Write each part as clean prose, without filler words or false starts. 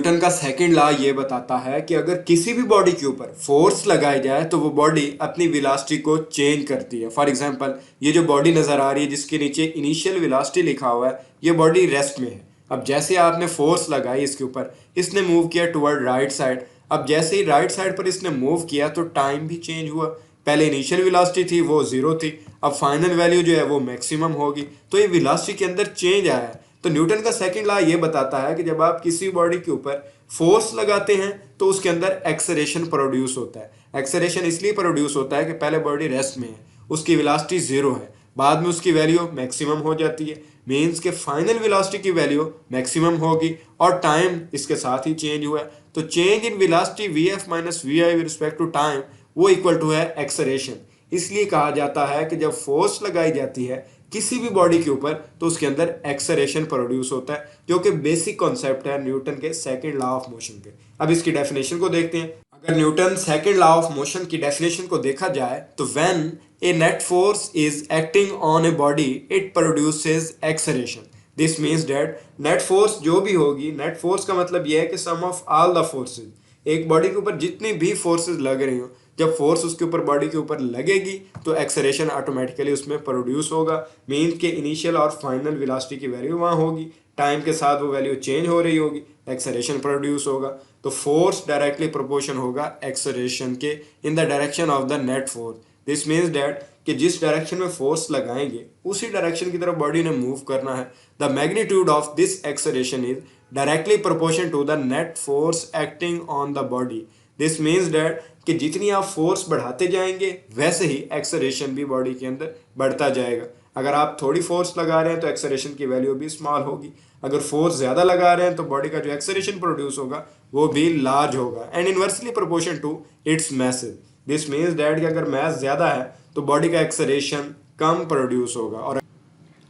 Newton का second law ये बताता है कि अगर किसी भी बॉडी के ऊपर फोर्स लगाई जाए तो वो बॉडी अपनी वेलोसिटी को चेंज करती है। फॉर एग्जांपल ये जो बॉडी नज़र आ रही है जिसके नीचे इनिशियल वेलोसिटी लिखा हुआ है, ये बॉडी रेस्ट में है। अब जैसे आपने फोर्स लगाई इसके ऊपर, इसने मूव किया टुवर्ड राइट साइड। अब जैसे ही राइट साइड पर इसने मूव किया तो टाइम भी चेंज हुआ। पहले इनिशियल वेलोसिटी थी वो 0 थी, अब फाइनल वैल्यू जो है वो मैक्सिमम होगी। तो ये वेलोसिटी के अंदर चेंज आया है। तो न्यूटन का सेकंड लॉ ये बताता है कि जब आप किसी बॉडी के ऊपर फोर्स लगाते हैं तो उसके अंदर एक्सेलरेशन प्रोड्यूस होता है। एक्सेलरेशन इसलिए प्रोड्यूस होता है कि पहले बॉडी रेस्ट में है, उसकी वेलोसिटी 0 है, बाद में उसकी वैल्यू मैक्सिमम हो जाती है। मीन्स के फाइनल वेलोसिटी की वैल्यू मैक्सिमम होगी और टाइम इसके साथ ही चेंज हुआ है। तो change in velocity vf minus vi with respect to time वो इक्वल टू है एक्सेलरेशन। इसलिए कहा जाता है कि जब फोर्स लगाई जाती है किसी भी बॉडी के ऊपर तो उसके अंदर एक्सेलरेशन प्रोड्यूस होता है, जो कि बेसिक कॉन्सेप्ट है न्यूटन के सेकंड लॉ ऑफ मोशन के। अब इसकी डेफिनेशन को देखते हैं। अगर Newton second law of motion की डेफिनेशन को देखा जाए तो when A net force is acting on a body it produces acceleration. This means that net force जो भी होगी, नेट फोर्स का मतलब यह है कि सम ऑफ ऑल द फोर्सेज, एक बॉडी के ऊपर जितनी भी फोर्सेज लग रही हो, जब फोर्स उसके ऊपर बॉडी के ऊपर लगेगी तो एक्सेलरेशन ऑटोमेटिकली उसमें प्रोड्यूस होगा। मीन्स के इनिशियल और फाइनल वेलोसिटी की वैल्यू वहाँ होगी, टाइम के साथ वो वैल्यू चेंज हो रही होगी, एक्सेलरेशन प्रोड्यूस होगा। तो फोर्स डायरेक्टली प्रोपोर्शन होगा एक्सेलरेशन के in the direction of the net force. This means that कि जिस डायरेक्शन में फोर्स लगाएंगे उसी डायरेक्शन की तरफ बॉडी ने मूव करना है। The magnitude of this acceleration is directly proportion to the net force acting on the body. This means that कि जितनी आप फोर्स बढ़ाते जाएंगे वैसे ही एक्सेलरेशन भी बॉडी के अंदर बढ़ता जाएगा। अगर आप थोड़ी फोर्स लगा रहे हैं तो एक्सेलरेशन की वैल्यू भी स्मॉल होगी, अगर फोर्स ज़्यादा लगा रहे हैं तो बॉडी का जो एक्सेलरेशन प्रोड्यूस होगा वो भी लार्ज होगा and inversely proportion to its message. This means that कि अगर मैस ज़्यादा है तो बॉडी का एक्सेलरेशन कम प्रोड्यूस होगा। और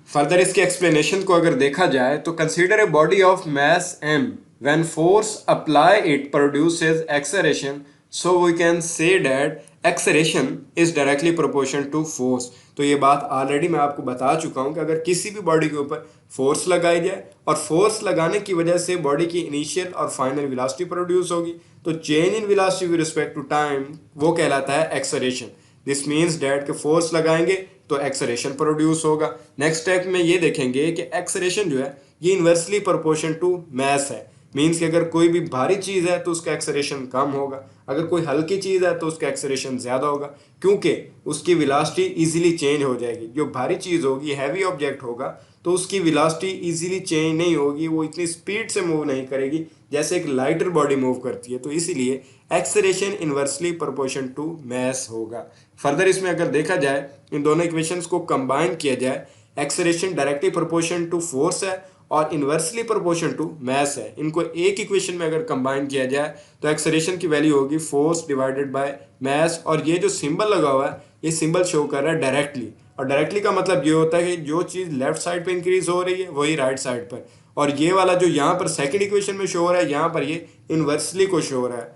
फर्दर इसके एक्सप्लेनेशन को अगर देखा जाए तो consider a body of mass m when force apply it produces acceleration, so we can say that acceleration is directly proportional to force। तो ये बात ऑलरेडी मैं आपको बता चुका हूँ कि अगर किसी भी बॉडी के ऊपर फोर्स लगाई जाए और फोर्स लगाने की वजह से बॉडी की इनिशियल और फाइनल वेलोसिटी प्रोड्यूस होगी तो change in velocity with respect to time वो कहलाता है एक्सेलरेशन। दिस मीन्स डैट कि फोर्स लगाएंगे तो एक्सेलरेशन प्रोड्यूस होगा। नेक्स्ट स्टेप में ये देखेंगे कि एक्सेलरेशन जो है ये इन्वर्सली प्रोपोर्शन टू मैस है। मीन्स कि अगर कोई भी भारी चीज़ है तो उसका एक्सेलरेशन कम होगा, अगर कोई हल्की चीज़ है तो उसका एक्सेलरेशन ज़्यादा होगा, क्योंकि उसकी वेलोसिटी इजीली चेंज हो जाएगी। जो भारी चीज़ होगी, हैवी ऑब्जेक्ट होगा, तो उसकी वेलोसिटी इजीली चेंज नहीं होगी, वो इतनी स्पीड से मूव नहीं करेगी जैसे एक लाइटर बॉडी मूव करती है। तो इसीलिए acceleration inversely proportion to mass होगा। फर्दर इसमें अगर देखा जाए, इन दोनों इक्वेशंस को कंबाइन किया जाए, acceleration directly proportion to force है और इन्वर्सली प्रोपोर्शन टू मैस है। इनको एक इक्वेशन में अगर कंबाइन किया जाए तो एक्सेलरेशन की वैल्यू होगी फोर्स डिवाइडेड बाय मैस। और ये जो सिंबल लगा हुआ है ये सिंबल शो कर रहा है डायरेक्टली, और डायरेक्टली का मतलब ये होता है कि जो चीज़ लेफ्ट साइड पे इंक्रीज हो रही है वही राइट साइड पर, और ये वाला जो यहाँ पर सेकंड इक्वेशन में शो हो रहा है यहाँ पर ये इन्वर्सली को शो हो रहा है।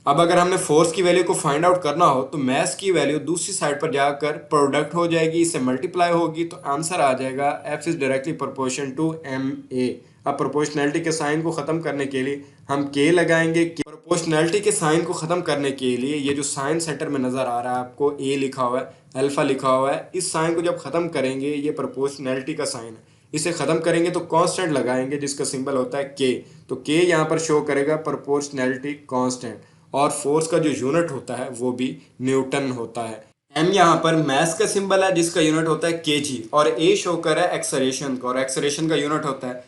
अब अगर हमने फोर्स की वैल्यू को फाइंड आउट करना हो तो मैस की वैल्यू दूसरी साइड पर जाकर प्रोडक्ट हो जाएगी, इससे मल्टीप्लाई होगी तो आंसर आ जाएगा F is directly proportion to MA। अब प्रोपोर्शनैलिटी के साइन को ख़त्म करने के लिए हम K लगाएंगे। प्रोपोर्शनैलिटी के साइन को ख़त्म करने के लिए ये जो साइन सेंटर में नज़र आ रहा है आपको A लिखा हुआ है, अल्फ़ा लिखा हुआ है, इस साइन को जब ख़त्म करेंगे, ये प्रोपोर्शनैलिटी का साइन है, इसे ख़त्म करेंगे तो कांस्टेंट लगाएंगे जिसका सिंबल होता है K। तो K यहाँ पर शो करेगा प्रोपोर्शनैलिटी कांस्टेंट, और फोर्स का जो यूनिट होता है वो भी न्यूटन होता है। M यहाँ पर मैस का सिंबल है जिसका यूनिट होता है kg, और A शो कर रहा है एक्सेलरेशन का, और एक्सेलरेशन का यूनिट होता है